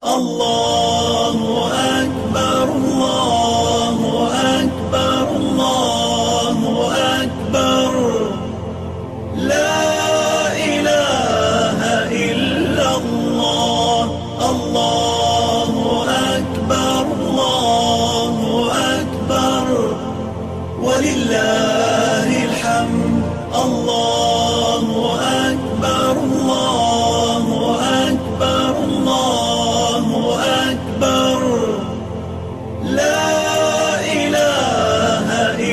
الله أكبر الله أكبر الله أكبر لا إله إلا الله الله أكبر الله أكبر ولله الحمد الله أكبر الله أكبر الله أكبر لا إله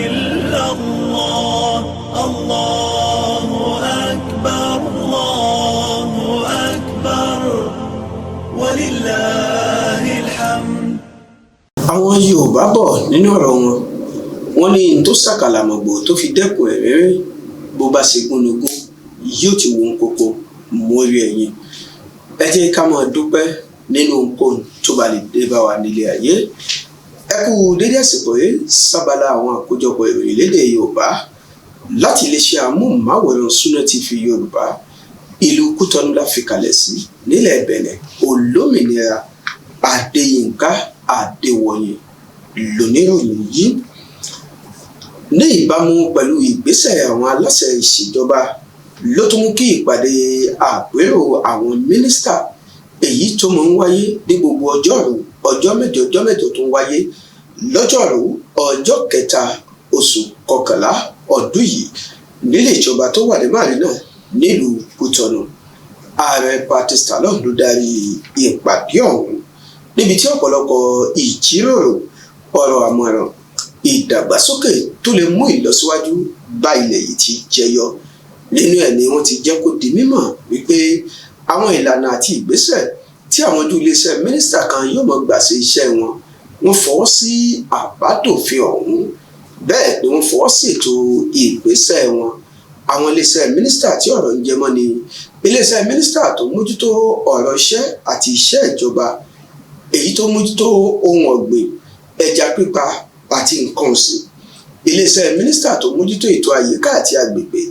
إلا الله الله أكبر الله أكبر ولله الحمد. àwọn Yorùbá bọ̀ nínú ọ̀rọ̀ wọn ní tó ṣàkàlàmọ̀gbò tó fi dẹ́kun ẹ̀rẹ́rẹ́ bó bá ṣe gúnugún yóò ti wo kókó mórí ẹ̀yìn. ẹ jẹ́ ká máa dúpẹ́ nínú nǹkan tó bá lè dé bá wa nílé ayé. ẹ kú dédé àsìkò yìí sábàlá àwọn àkójọpọ̀ ìròyìn lédè Yorùbá láti iléeṣẹ́ amóhùnmáwòrán Sunna TV Yorùbá ìlú Kútọ́nù la fi kalẹ̀ sí nílẹ̀ Bẹ̀nẹ̀ olómìnira Adéyínká Adéwọ̀yìn lóníròyìn yìí. ní ìbámu pẹ̀lú ìgbésẹ̀ àwọn aláṣẹ ìṣèjọba ló tún mú kí ìpàdé àpérò àwọn mínísítà èyí tó máa ń wáyé ní gbogbo ọjọ́ mẹ́jọ tó ń wáyé lọ́jọ́rú ọjọ́ kẹta oṣù kọkànlá ọdún yìí nílé ìjọba tó wà ní Marina nílùú Kútọ́nù. ààrẹ Patrice Talon ló darí ìpàdé ọ̀hún níbi tí ọ̀pọ̀lọpọ̀ ìjíròrò ọ̀rọ̀ àmọ̀ràn ìdàgbàsókè tó lè mú ìlọsíwájú bá ilẹ̀ yìí ti jẹyọ. nínú ẹ̀ ni wọ́n ti jẹ́ kó di mímọ̀ wípé àwọn ìlànà àti ìgbésẹ̀ tí àwọn ojú iléeṣẹ́ mínísítà kan yóò mọ̀ gbà ṣe iṣẹ́ wọn wọ́n fọwọ́ sí àbádòfin ọ̀hún bẹ́ẹ̀ ni wọ́n fọwọ́ sí ètò ìgbésẹ̀ wọn. àwọn iléeṣẹ́ mínísítà tí ọ̀rọ̀ ń jẹ mọ́ ni iléeṣẹ́ mínísítà tó mójútó ọ̀rọ̀ iṣẹ́ àti iṣẹ́ ìjọba, èyí tó mójútó ohun ọ̀gbìn, ẹja pípa àti nǹkan ọ̀sìn, iléeṣẹ́ mínísítà tó mójútó ètò àyíká àti agbègbè,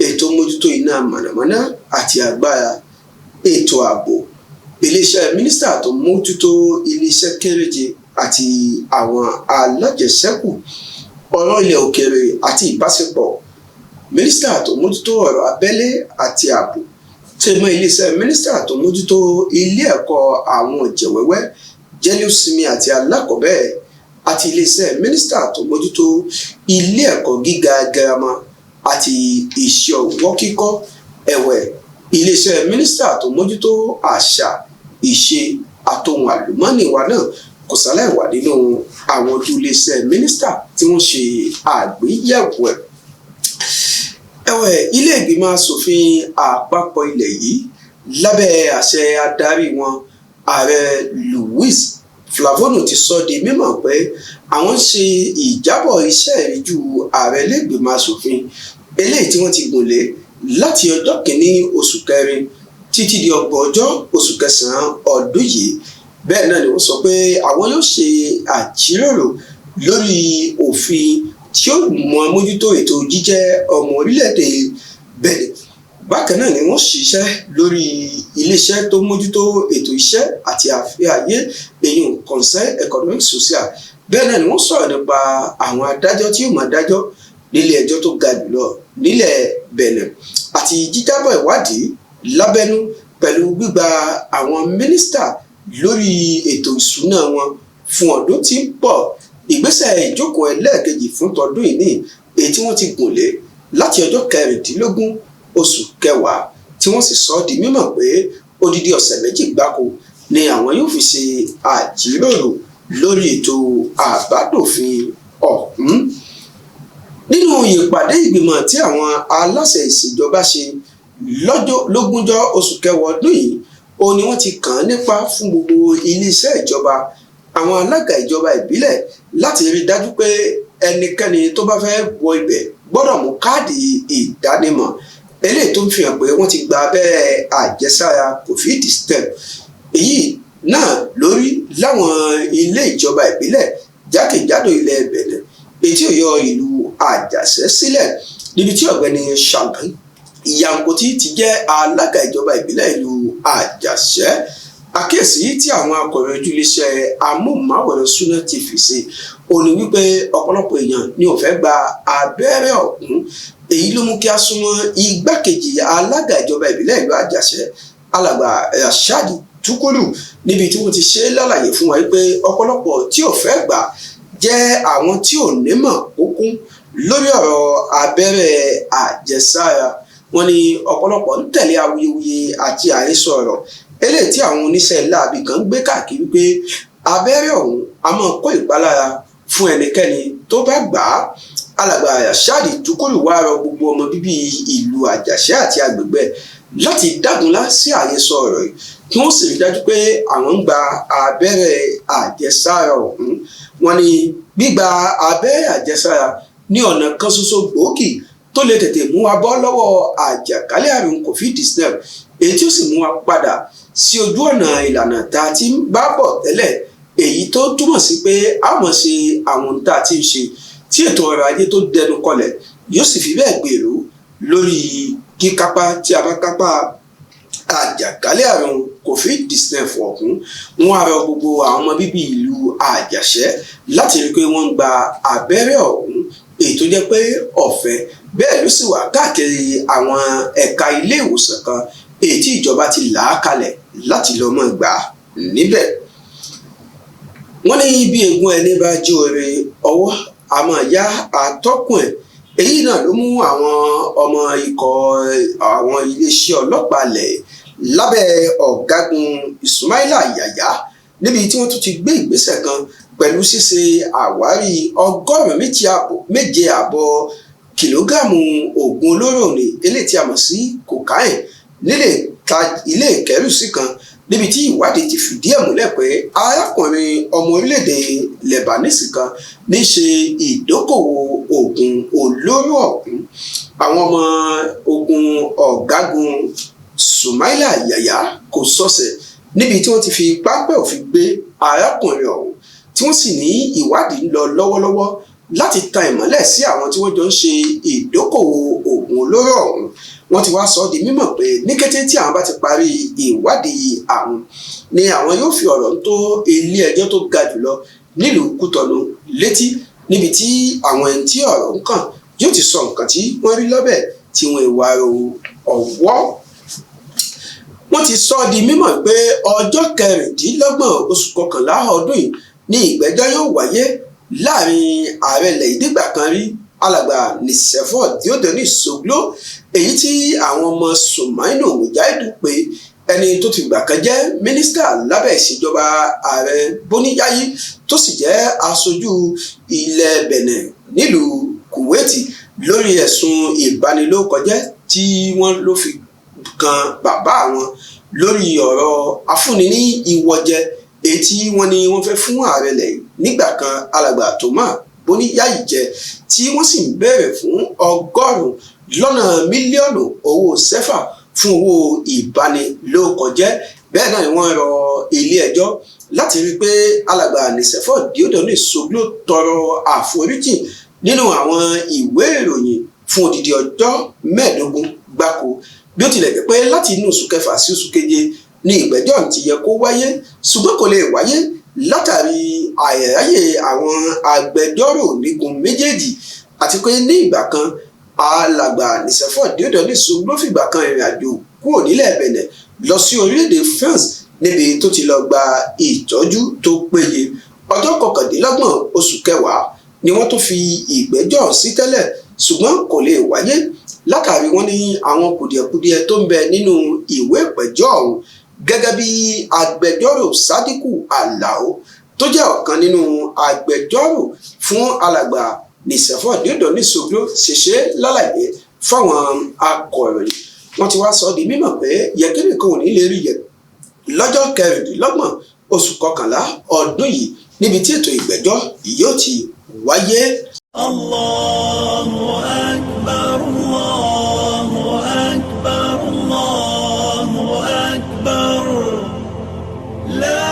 ètò mójútó iná mànàmáná àti agbára, ètò ààbò, iléeṣẹ́ mínísítà tó mójútó iléeṣẹ́ kéréje àti àwọn alájẹsẹ́kù, ọ̀rọ̀ ilẹ̀ òkèèrè àti ìbáṣepọ̀, mínísítà tó mójútó ọ̀rọ̀ abẹ́lé àti ààbò, tẹ̀mọ́ iléeṣẹ́ mínísítà tó mójútó ilé ẹ̀kọ́ àwọn ọ̀jẹ̀wẹ́wẹ́ jẹ́lẹ́sìmí àti alákọ̀ọ́bẹ̀rẹ̀ àti iléeṣẹ́ mínísítà tó mójútó ilé ẹ̀kọ́ gíga girama àti iṣẹ́ ọwọ́ kíkọ́. ẹ̀wẹ̀ iléeṣẹ́ mínísítà tó mójútó àṣà ìṣe àtohun àlùmọ́ọ́nì wa náà kò sáláì wà nínú àwọn ojú iléeṣẹ́ mínísítà tí wọ́n ṣe àgbéyẹ̀wò ẹ̀. ẹ̀wẹ̀ ilé ìgbìmọ̀ asòfin àpapọ̀ ilẹ̀ yìí lábẹ́ àṣẹ adarí wọn ààrẹ Louis Flavonu ti sọ di mímọ̀ pé àwọn ṣe ìjábọ̀ iṣẹ́ ìríjú ààrẹ ilé-ìgbìmọ̀ asòfin eléyìí tí wọ́n ti gùnlé láti ọjọ́ kìíní oṣù kẹrin títí di ọgbọ̀n ọjọ́ oṣù kẹsàn-án ọdún yìí. bẹ́ẹ̀ náà ni wọ́n sọ pé àwọn yóò ṣe àjíròrò lórí òfin tí ó mọ mójútó ètò jíjẹ́ ọmọ orílẹ̀-èdè Benin. bákan náà ni wọ́n ṣiṣẹ́ lórí iléeṣẹ́ tó mójútó ètò iṣẹ́ àti àfihàyé èyí Conseil économique social. bẹ́ẹ̀ náà ni wọ́n sọ̀rọ̀ nípa àwọn adájọ́ tí yóò máa dájọ́ nílé ẹjọ́ tó ga jùlọ nílẹ̀ Benin àti jíjábọ̀ ìwádìí lábẹ́nú pẹ̀lú gbígba àwọn mínísítà lórí ètò ìṣúná wọn fún ọdún tí ń bọ̀. ìgbésẹ̀ ìjókòó ẹlẹ́ẹ̀kejì fún tọdún yìí ní èyí tí wọ́n ti gùnlé láti ọjọ́ kẹrìndínlógún oṣù kẹwàá tí wọ́n sì sọ di mímọ̀ pé odidi ọ̀sẹ̀ méjì gbáko ni àwọn yóò fi ṣe àjíròrò lórí ètò àbádòfin ọ̀hún. nínú ìpàdé ìgbìmọ̀ tí àwọn aláṣẹ ìṣèjọba ṣe lógúnjọ́ oṣù kẹwàá ọdún yìí òun ni wọ́n ti kàn án nípa fún gbogbo iléeṣẹ́ ìjọba, àwọn alága ìjọba ìbílẹ̀ láti rí i dájú pé ẹnikẹ́ni tó bá fẹ́ wọ ibẹ̀ gbọ́dọ̀ mú káàdì ìdánimọ̀ eléyìí tó ń fi hàn pé wọ́n ti gba abẹ́rẹ́ àjẹsára covid step. èyí náà lórí láwọn ilé ìjọba ìbílẹ̀ jákèjádò ilẹ̀ Benin èyí tí ó yọ ìlú Àjàṣẹ́ sílẹ̀ níbi tí ọ̀gbẹ́ni Ṣàngán Ìyànkòtí ti jẹ́ alága ìjọba ìbílẹ̀ ìlú Àjàṣẹ́ àkíyèsí tí àwọn akọ̀ròyìn ojúléeṣẹ́ amóhùnmáwòrán Sunna TV ṣe ó ní wípé ọ̀pọ̀lọpọ̀ èèyàn ni ò fẹ́ gba abẹ́rẹ́ ọ̀hún. èyí ló mú kí a súnmọ́ igbákejì alága ìjọba ìbílẹ̀ ìlú Àjàṣẹ́ alàgbà Rashadi Tukulu níbi tí wọ́n ti ṣe lálàyé fún wa wípé ọ̀pọ̀lọpọ̀ tí ò fẹ́ gbà jẹ́ àwọn tí ò nímọ̀ kúnkún lórí ọ̀rọ̀ abẹ́rẹ́ àjẹsára. wọ́n ní ọ̀pọ̀lọpọ̀ ń tẹ̀lé awuyewuye àti àhesọ ọ̀rọ̀ eléyìí tí àwọn oníṣẹ́ láabi kan gbé káàkiri pé abẹ́rẹ́ ọ̀hún a máa kó ìpalára fún ẹnikẹ́ni tó bá gbà á. alàgbà Rashadi Tukulu wá rọ gbogbo ọmọ bíbí ìlú Àjàṣẹ́ àti agbègbè láti dágunlá sí àhesọ ọ̀rọ̀ yìí kí wọ́n sì rí dájú pé àwọn ń gba abẹ́rẹ́ àjẹsára ọ̀hún. wọ́n ní gbígba abẹ́rẹ́ àjẹsára ní ọ̀nà kan ṣoṣo gbòógì tó lè tètè mú wa bọ́ lọ́wọ́ àjàkálẹ̀ àrùn COVID-19 èyí tí ó sì mú wa padà sí ojú ọ̀nà ìlànà tá a ti ń bá bọ̀ tẹ́lẹ̀, èyí tó túmọ̀ sí pé a mọ̀ ṣe àwọn tá a ti ń ṣe tí ètò ọrọ̀ ajé tó dẹnu kọlẹ̀ yóò sì fi bẹ́ẹ̀ gbèrú lórí kíkápá tí a bá kápá àjàkálẹ̀ àrùn COVID-19 ọ̀hún. wọ́n á rọ gbogbo àwọn ọmọ bíbí ìlú Àjàṣẹ́ láti rí i pé wọ́n ń gba abẹ́rẹ́ ọ̀hún èyí tó jẹ́ pé ọ̀fẹ́ bẹ́ẹ̀ ló sì wà káàkiri àwọn ẹ̀ka ilé ìwòsàn kan èyí tí ìjọba ti là á kalẹ̀ láti lọ mọ́ gbà níbẹ̀. wọ́n ní bí egun ẹni bá jó ore ọwọ́ àmọ́ ya àtọ́kùn ẹ̀. èyí náà ló mú àwọn ọmọ ikọ̀ àwọn iléeṣẹ́ ọlọ́pàá lẹ̀ lábẹ́ ọ̀gágun Ismaila Yaya níbi tí wọ́n tún ti gbé ìgbésẹ̀ kan pẹ̀lú ṣíṣe àwárí 107.5 kìlógíráàmù oògùn olóró ní eléyìí tí a mọ̀ sí cocaine nílé ilé ìkẹ́rùsí kan níbi tí ìwádìí ti fìdí ẹ̀ múlẹ̀ pé arákùnrin ọmọ orílẹ̀-èdè Lebanese kan ní ṣe ìdókòwò oògùn olóró ọ̀hún. àwọn ọmọ ogun ọ̀gágun Ismaila Yaya kò sọ̀sẹ̀ níbi tí wọ́n ti fi pápẹ́ òfin gbé arákùnrin ọ̀hún tí wọ́n sì ní ìwádìí ń lọ lọ́wọ́lọ́wọ́ láti tan ìmọ́lẹ̀ sí àwọn tí wọ́n jọ ń ṣe ìdókòwò oògùn olóró ọ̀hún. wọ́n ti wá sọ ọ́ di mímọ̀ pé ní kété tí àwọn bá ti parí ìwádìí àwọn ni àwọn yóò fi ọ̀rọ̀ tó ilé ẹjọ́ tó ga jùlọ nílùú Kútọ̀nù létí níbi tí àwọn ẹni tí ọ̀rọ̀ ń kàn yóò ti sọ nǹkan tí wọ́n rí lọ́bẹ̀ tí wọ́n ìwà ọ̀wọ́. wọ́n ti sọ ọ́ di mímọ̀ pé ọjọ́ 26 oṣù kọkànlá ọdún yìí ní ìgbẹ́jọ́ yóò wáyé láàrin ààrẹ ilẹ̀ ìdígbà kan rí alàgbà Nisefo Diodoni Soglo èyí tí àwọn ọmọ Somaino Mujaidu pé ẹni tó ti gbà kan jẹ́ mínísítà lábẹ́ ìṣèjọba ààrẹ Boni Yayi tó sì jẹ́ aṣojú ilẹ̀ Benin nílùú Kuwaiti lórí ẹ̀sùn ìbanilórúkọjẹ́ tí wọ́n ló fi kan bàbá àwọn lórí ọ̀rọ̀ afúnni ní ìwọ́jẹ èyí tí wọ́n ní wọ́n fẹ́ fún ààrẹ lẹ̀ nígbà kan alàgbà Thomas Boni Yayi jẹ tí wọ́n sì ń béèrè fún 100 mílíọ̀nù owó sẹ́fà fún owó ìbanilórúkọjẹ́. bẹ́ẹ̀ náà ni wọ́n rọ ilé ẹjọ́ láti rí i pé alàgbà Nisefo Diodoni Soglo tọrọ àforíjì nínú àwọn ìwé ìròyìn fún odidi ọjọ́ 15 gbáko bí ó tilẹ̀ jẹ́ pé láti inú oṣù kẹfà sí oṣù keje ní ìgbẹ́jọ́ ti yẹ kó wáyé ṣùgbọ́n kò lè wáyé látàrí àìráyè àwọn agbẹjọ́rò nígun méjèèjì àti pé ní ìgbà kan alàgbà Nisefo Diodoni Soglo fìgbà kan ìrìn àjò kúrò nílẹ̀ Benin lọ sí orílẹ̀-èdè France níbi tó ti lọ gba ìtọ́jú tó péye. ọjọ́ 29 oṣù kẹwàá ni wọ́n tó fi ìgbẹ́jọ́ sí tẹ́lẹ̀ ṣùgbọ́n kò lè wáyé látàrí wọ́n ní àwọn kùdìẹ̀kudiẹ tó ń bẹ nínú ìwé ìpẹ̀jọ́ ọ̀hún gẹ́gẹ́ bí agbẹjọ́rò Sadiku Alao tó jẹ́ ọ̀kan nínú agbẹjọ́rò fún alàgbà Nisefo Diodoni Soglo ṣẹṣẹ lálàyé fáwọn akọ̀ròyìn. wọ́n ti wá sọ di mímọ̀ pé yẹkẹ́nì kan ò ní lè rí yẹ lọ́jọ́ 26 oṣù kọkànlá ọdún yìí níbi tí ètò ìgbẹ́jọ́ yóò ti wáyé. Allahu Akbar, Allahu Akbar, Allahu Akbar, la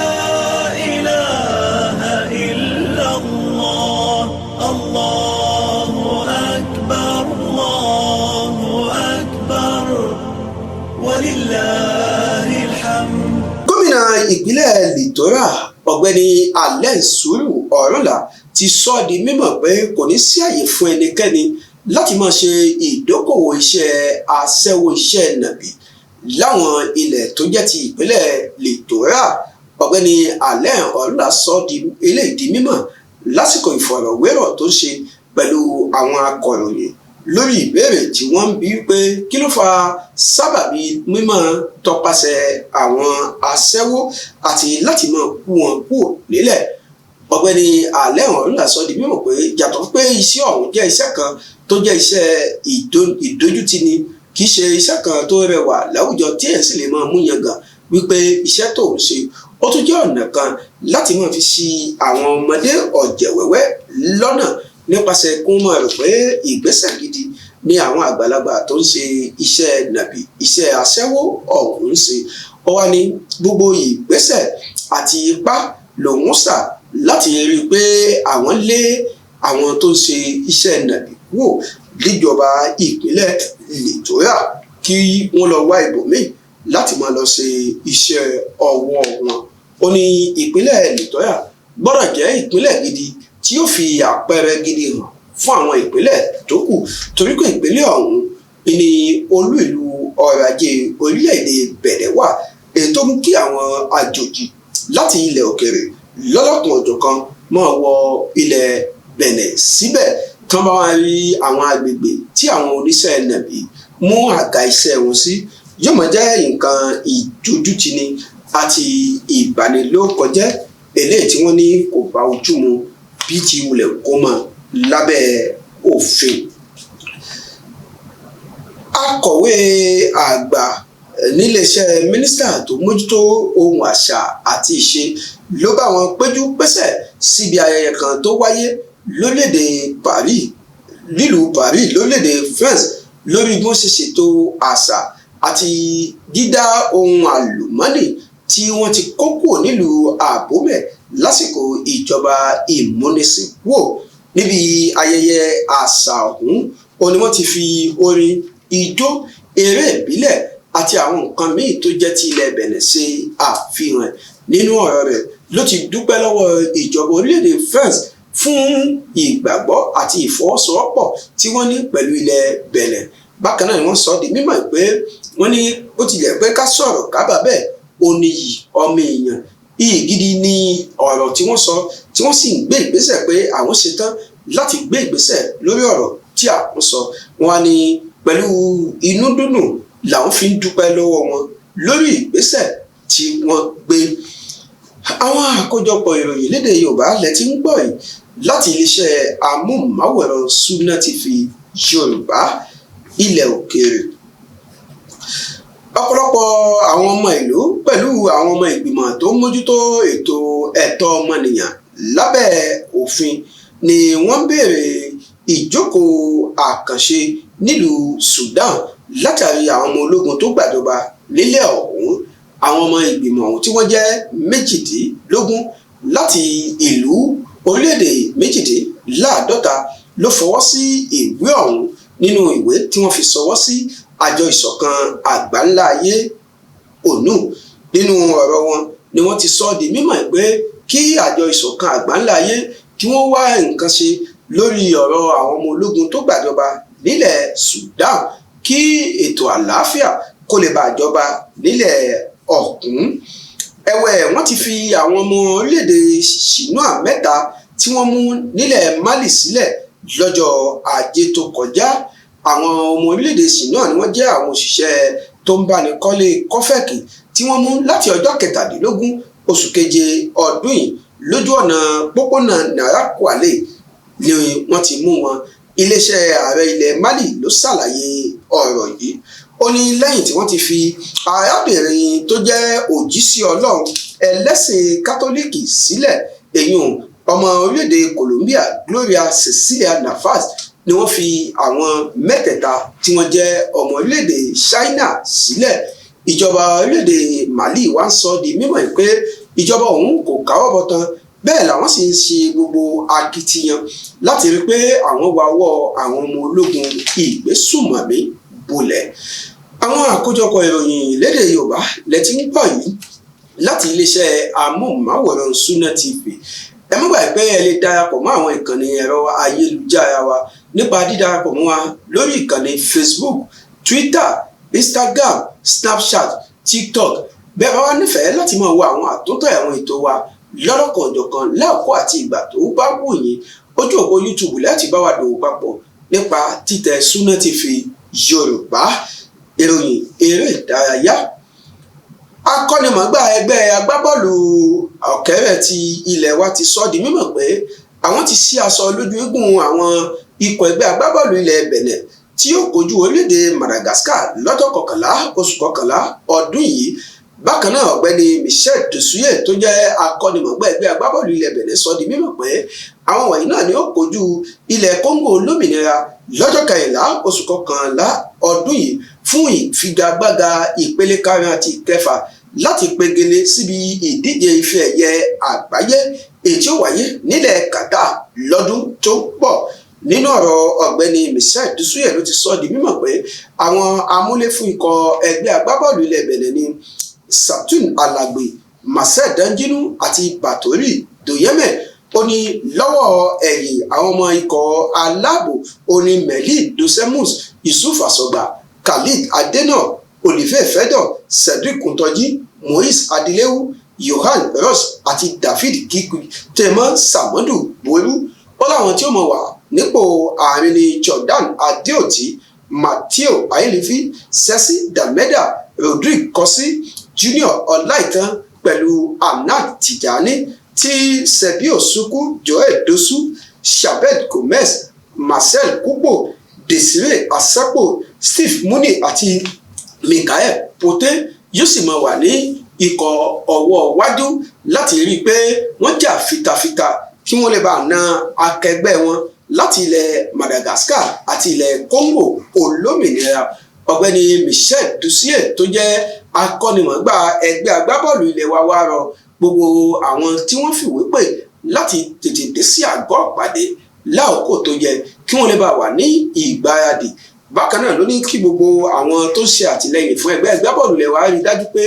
ilaha illallah, Allahu Akbar, Allahu Akbar, walillahil hamd. gómìnà ìpínlẹ̀ Littora ọ̀gbẹ́ni Allen Sùúrù Ọ̀rúnlà ti sọ di mímọ̀ pé kò ní sí àyè fún ẹnikẹ́ni láti máa ṣe ìdókòwò iṣẹ́ aṣẹ́wó iṣẹ́ nàbì láwọn ilẹ̀ tó jẹ́ ti ìpínlẹ̀ Littora. ọ̀gbẹ́ni Allen Ọ̀rúnlà sọ eléyìí di mímọ̀ lásìkò ìfọ̀rọ̀wérọ̀ tó ń ṣe pẹ̀lú àwọn akọ̀ròyìn lórí ìbéèrè tí wọ́n ń bi pé kí ló fa sábàbí mímọ́ tọpasẹ̀ àwọn aṣẹ́wó àti láti máa kú wọn kúrò nílẹ̀. ọ̀gbẹ́ni Allen Ọ̀rúnlà sọ di mímọ̀ pé yàtọ̀ pé iṣẹ́ ọ̀hún jẹ́ iṣẹ́ kan tó jẹ́ iṣẹ́ ìdójútini kì í ṣe iṣẹ́ kan tó rẹwà láwùjọ tí ẹ̀ sì lè máa mú yangàn wípé iṣẹ́ tó ń ṣe ó tún jẹ́ ọ̀nà kan láti máa fi ṣi àwọn ọmọdé ọ̀jẹ̀ wẹ́wẹ́ lọ́nà nípasẹ̀ kún mọ́ rò pé ìgbésẹ̀ gidi ni àwọn àgbàlagbà tó ń ṣe iṣẹ́ nàbì iṣẹ́ aṣẹ́wó ọ̀hún ń ṣe. ó wá ní gbogbo ìgbésẹ̀ àti ipá lòun sà láti rí i pé àwọn lé àwọn tó ń ṣe iṣẹ́ nàbì wò níjọba ìpínlẹ̀ Littora kí wọ́n lọ wá ibòmíì láti máa lọ ṣe iṣẹ́ ọwọ́ wọn. ó ní ìpínlẹ̀ Littora gbọ́dọ̀ jẹ́ ìpínlẹ̀ gidi tí yóò fi àpẹẹrẹ gidi hàn fún àwọn ìpínlẹ̀ tó kù torí pé ìpínlẹ̀ ọ̀hún ni olú ìlú ọrọ̀ ajé orílẹ̀-èdè Bẹ̀nẹ̀ wà èyí tó mú kí àwọn àjòjì láti ilẹ̀ òkèrè lọ́lọ́kan òjọ̀kan máa wọ ilẹ̀ Bẹ̀nẹ̀ síbẹ̀ tán bá wá rí àwọn agbègbè tí àwọn oníṣẹ́ nàbì mú àga iṣẹ́ wọn sí yóò máa jẹ́ nǹkan ìdójútini àti ìbanilórúkọjẹ́ eléyìí tí wọ́n ní kò bá ojú mu bí ti wulẹ̀ kó mọ̀ lábẹ́ òfin. akọ̀wé àgbà níléeṣẹ́ mínísítà tó mójútó ohun àṣà àti ìṣe ló bá wọn péjú pésẹ̀ síbi ayẹyẹ kan tó wáyé lórílẹ̀‐èdè Paris nílùú Paris lórílẹ̀‐èdè France lórí bí wọ́n ṣe ṣètò àṣà àti dídá ohun àlùmọ́nì tí wọ́n ti kó kúrò nílùú Abomey lásìkò ìjọba ìmúnisìnwò. níbi ayẹyẹ àṣà ọ̀hún ni wọ́n ti fi orin ijó eré ìbílẹ̀ àti àwọn nǹkan míì tó jẹ́ ti ilẹ̀ Bẹ̀nẹ̀ ṣe àfihàn. nínú ọ̀rọ̀ rẹ̀ ló ti dúpẹ́ lọ́wọ́ ìjọba orílẹ̀-èdè France fún ìgbàgbọ́ àti ìfọwọ́sowọ́pọ̀ tí wọ́n ní pẹ̀lú ilẹ̀ Bẹ̀nẹ̀. bákan náà ni wọ́n sọ di mímọ̀ pé wọ́n ní ó tilẹ̀ pé ká sọ̀rọ̀ kábà bẹ́ẹ̀ ó ní yìí ọmọ èèyàn iyì gidi ní ọ̀rọ̀ tí wọ́n sọ tí wọ́n sì ń gbé ìgbésẹ̀ pé àwọn ṣetán láti gbé ìgbésẹ̀ lórí ọ̀rọ̀ tí àwọn sọ. wọ́n ní pẹ̀lú inú dúdùn làwọn fi ń dúpẹ́ lọ́wọ́ wọn lórí ìgbésẹ̀ tí wọ́n gbé. àwọn àkójọpọ̀ ìròyìn lédè Yorùbá lẹ ti ń gbọ́ yìí láti iléeṣẹ́ amóhùnmáwòrán Sunna TV Yorùbá ilẹ̀ òkèèrè. ọ̀pọ̀lọpọ̀ àwọn ọmọ ìlú pẹ̀lú àwọn ọmọ ìgbìmọ̀ tó ń mójútó ètò ẹ̀tọ́ ọmọnìyàn lábẹ́ òfin ni wọ́n béèrè ìjókòó àkànṣe nílùú Sudan látàrí àwọn ọmọ ológun tó gbàjọba nílẹ̀ ọ̀hún. àwọn ọmọ ìgbìmọ̀ ọ̀hún tí wọ́n jẹ́ méjìdínlógún láti ìlú orílẹ̀-èdè méjìdínláàádọ́ta ló fọwọ́ sí ìwé ọ̀hún nínú ìwé tí wọ́n fi ṣọwọ́ sí àjọ ìṣọ̀kan àgbáńlá ayé ONU. nínú ọ̀rọ̀ wọn ni wọ́n ti sọ di mímọ̀ pé kí àjọ ìṣọ̀kan àgbáńlá ayé kí wọ́n wá nǹkan ṣe lórí ọ̀rọ̀ àwọn ọmọ ológun tó gbàjọba nílẹ̀ Sudan kí ètò àlàáfíà kó lè bá jọba nílẹ̀ ọ̀hún. ẹ̀wẹ̀ wọ́n ti fi àwọn ọmọ orílẹ̀-èdè Ṣínúà mẹ́ta tí wọ́n mú nílẹ̀ Mali sílẹ̀ lọ́jọ́ Ajé tó kọjá. àwọn ọmọ orílẹ̀-èdè Ṣínúà ni wọ́n jẹ́ àwọn òṣìṣẹ́ tó ń báni kọ́lé kọ́fẹ̀kì tí wọ́n mú láti ọjọ́ 17 oṣù keje ọdún yìí lójú ọ̀nà pópónà Narakwale ni wọ́n ti mú wọn. iléeṣẹ́ ààrẹ ilẹ̀ Mali ló ṣàlàyé ọ̀rọ̀ yìí. ó ní lẹ́yìn tí wọ́n ti fi arábìnrin tó jẹ́ òjíṣẹ́ Ọlọ́run ẹlẹ́sìn kátólíìkì sílẹ̀ èyún ọmọ orílẹ̀-èdè Colombia Gloria Cecilia Navas ni wọ́n fi àwọn mẹ́tẹ̀ẹ̀ta tí wọ́n jẹ́ ọmọ orílẹ̀-èdè China sílẹ̀. ìjọba orílẹ̀-èdè Mali wá ń sọ di mímọ̀ pé ìjọba òun kò káwọ́ bọ̀tán bẹ́ẹ̀ làwọn sì ń ṣe gbogbo akitiyan láti rí pé àwọn wáwọ́ àwọn ọmọ ológun ìgbésùnmọ̀mí bolẹ̀. àwọn àkójọpọ̀ ìròyìn lédè Yorùbá lẹ́tí ń gbọ́ yìí láti iléeṣẹ́ amóhùnmáwòrán Sunna TV. ẹ má gbàgbé pé ẹ lè darapọ̀ mọ́ àwọn ìkànnì ẹ̀rọ ayélujára wa nípa dídarapọ̀ mọ́ wa lórí ìkànnì Facebook, Twitter, Instagram, Snapchat, TikTok. bẹ́ẹ̀ bá wá nífẹ̀ẹ́ láti máa wo àwọn àtúntò àwọn ètò wa lọ́lọ́kan-ò-jọ̀kan láàkó àti ìgbà tó bá wù yín, ojú òpó YouTube láti bá wa dòwò papọ̀ nípa títẹ̀ Sunna TV Yorùbá. ìròyìn eré ìdárayá. akọ́nimọ̀ọ́gbá ẹgbẹ́ agbábọ́ọ̀lù ọ̀kẹ́rẹ́ ti ilẹ̀ wa ti sọ di mímọ̀ pé àwọn ti ṣí aṣọ lójú eégún àwọn ikọ̀ ẹgbẹ́ agbábọ́ọ̀lù ilẹ̀ Benin tí yóò kojú orílẹ̀-èdè Madagascar lọ́jọ́ 11 oṣù 11 ọdún yìí. bákan náà ọ̀gbẹ́ni Michel Dosunmu tó jẹ́ akọ́nimọ̀ọ́gbá ẹgbẹ́ agbábọ́ọ̀lù ilẹ̀ Benin sọ di mímọ̀ pé àwọn wọ̀nyí náà ni ó kojú ilẹ̀ Congo olómìnira lọ́jọ́ 14 oṣù 11 ọdún yìí fún ìfigagbága ìpele karùn-ún àti ìkẹfà láti pegele síbi ìdíje ife ẹ̀yẹ àgbáyé èyí tí ó wáyé nílẹ̀ Qatar lọ́dún tó ń bọ̀. nínú ọ̀rọ̀ ọ̀gbẹ́ni Michel Dosunmu ló ti sọ di mímọ̀ pé àwọn amúlé fún ikọ̀ ẹgbẹ́ agbábọ́ọ̀lù ilẹ̀ Benin ní Saturn Alagbe, Marcel Danjinu àti Batori Doyeme. ó ní lọ́wọ́ ẹ̀yìn àwọn ọmọ ikọ̀ aláàbò oní Meli Dosemus, Yusuf Asogba, Khalid Adena, Olivier Fedor, Cedric Kuntoji, Moise Adilewu, Yohan Ross àti David Kiku tẹ̀mọ́ Samodu Bolu. ó láwọn tí ó mọ̀ wà nípò ààrin ní Jordan Adeoti, Matteo Ayelefi, Sesi Dameda, Rodrigue Kossi, Junior Ọláìtàn pẹ̀lú Amnat Tijani, tí Sebio Suku, Joel Dosu, Shabed Gomez, Marcel Kubo, Desire Asapo, Steve Muni àti Michael Pote yóò sì máa wà ní ikọ̀ ọwọ́ wájú láti rí i pé wọ́n jà fitafita kí wọ́n lè bá na akẹgbẹ́ wọn láti ilẹ̀ Madagascar àti ilẹ̀ Congo olómìnira. ọ̀gbẹ́ni Michel Dosunmu tó jẹ́ akọ́nimọ̀ọ́gbá ẹgbẹ́ agbábọ́ọ̀lù ilẹ̀ wa wá rọ gbogbo àwọn tí wọ́n fìwé pè láti tètè dé sí àgọ́ ìpàdé láòkó tó yẹ kí wọ́n lè bá wà ní ìgbáradì. bákan náà ló ní kí gbogbo àwọn tó ṣe àtìlẹ́yìn fún ẹgbẹ́ agbábọ́ọ̀lù ilẹ̀ wa rí dájú pé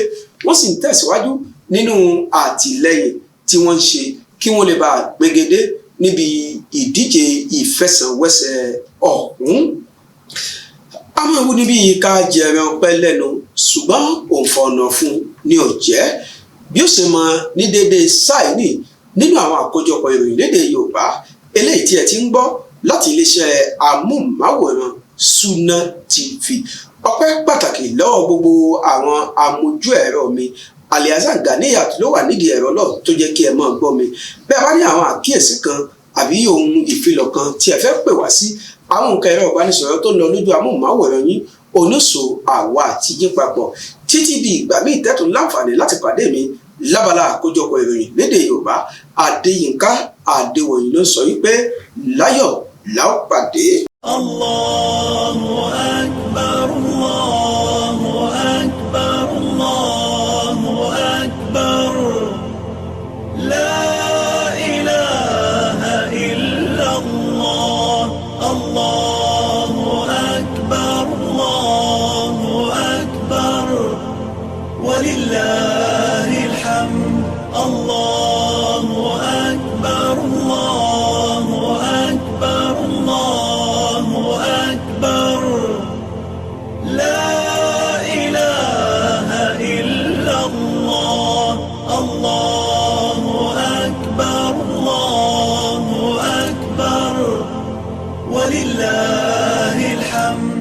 wọ́n sì ń tẹ̀síwájú nínú àtìlẹ́yìn tí wọ́n ń ṣe kí wọ́n lè bá gbégedé níbi ìdíje ìfẹsẹ̀wọnsẹ̀ ọ̀hún. a máa wú níbi ká jẹran pẹ́ lẹ́nu ṣùgbọ́n òǹfọ̀nà fún ni ò jẹ́ bí ó ṣe mọ ní déédéé sáìní nínú àwọn àkójọpọ̀ ìròyìn lédè Yorùbá eléyìí tí ẹ ti ń gbọ́ láti iléeṣẹ́ amóhùnmáwòrán Sunna TV. ọpẹ́ pàtàkì lọ́wọ́ gbogbo àwọn amójú ẹ̀rọ mi. Alhassan Ganiyat ló wà nídìí ẹ̀rọ náà tó jẹ́ kí ẹ máa gbọ́ mi. bẹ́ẹ̀ bá ní àwọn àkíyèsí kan àbí ohun ìfilọ̀ kan tí ẹ fẹ́ pè wá sí, àwọn nǹkan ẹ̀rọ ìbánisọ̀rọ̀ tó ń lọ lójú amóhùnmáwòrán yín oníṣò àwa àti yín papọ̀ títí di ìgbà míì tẹ́tùn láǹfààní láti pàdé mi lábala àkójọpọ̀ ìròyìn lédè Yorùbá. Adéyínká Adéwòyìn ló sọ wípé láyọ̀ la ó pàdé. Allahu Akbar, Allahu Akbar, Allahu Akbar. La ilaha illallah. Allahu Akbar, Allahu Akbar. Walillahil hamd. Allahu Akbar, Allahu Akbar, Allahu Akbar. La ilaha illallah. Allahu Akbar, Allahu Akbar. Walillahil hamd.